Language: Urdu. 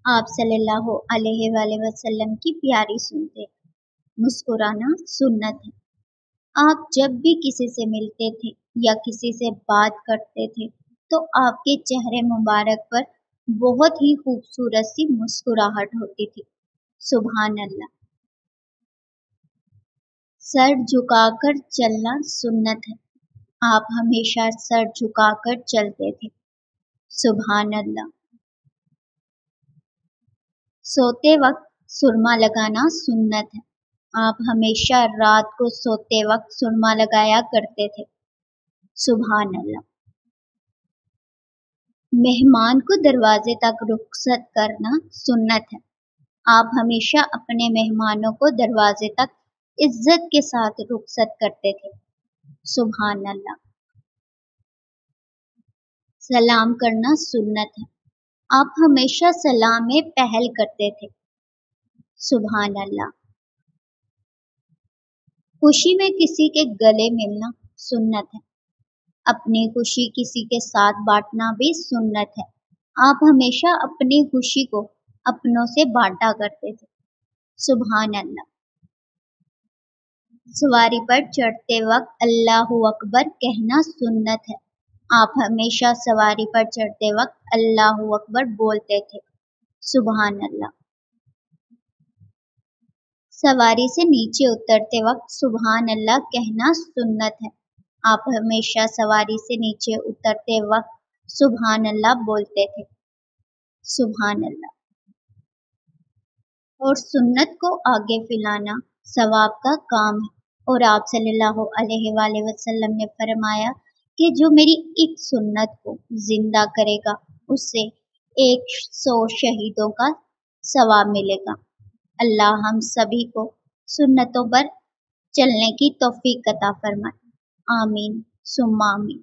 آپ صلی اللہ علیہ وآلہ وسلم کی پیاری سنتے۔ مسکرانا سنت ہے۔ آپ جب بھی کسی سے ملتے تھے یا کسی سے بات کرتے تھے تو آپ کے چہرے مبارک پر بہت ہی خوبصورت سی مسکراہٹ ہوتی تھی۔ سبحان اللہ۔ سر جھکا کر چلنا سنت ہے۔ آپ ہمیشہ سر جھکا کر چلتے تھے۔ سبحان اللہ۔ سوتے وقت سرما لگانا سنت ہے۔ آپ ہمیشہ رات کو سوتے وقت سرما لگایا کرتے تھے۔ سبحان اللہ۔ مہمان کو دروازے تک رخصت کرنا سنت ہے۔ آپ ہمیشہ اپنے مہمانوں کو دروازے تک عزت کے ساتھ رخصت کرتے تھے۔ سبحان اللہ۔ سلام کرنا سنت ہے۔ آپ ہمیشہ سلام میں پہل کرتے تھے۔ سبحان اللہ۔ خوشی میں کسی کے گلے ملنا سنت ہے۔ اپنی خوشی کسی کے ساتھ بانٹنا بھی سنت ہے۔ آپ ہمیشہ اپنی خوشی کو اپنوں سے بانٹا کرتے تھے۔ سبحان اللہ۔ سواری پر چڑھتے وقت اللہ اکبر کہنا سنت ہے۔ آپ ہمیشہ سواری پر چڑھتے وقت اللہ اکبر بولتے تھے۔ سبحان اللہ۔ سواری سے نیچے اترتے وقت سبحان اللہ کہنا سنت ہے۔ آپ ہمیشہ سواری سے نیچے اترتے وقت سبحان اللہ بولتے تھے۔ سبحان اللہ۔ اور سنت کو آگے پھیلانا ثواب کا کام ہے، اور آپ صلی اللہ علیہ وآلہ وسلم نے فرمایا کہ جو میری ایک سنت کو زندہ کرے گا اسے 100 شہیدوں کا ثواب ملے گا۔ اللہ ہم سبھی کو سنتوں پر چلنے کی توفیق عطا فرمائے۔ آمین ثم آمین۔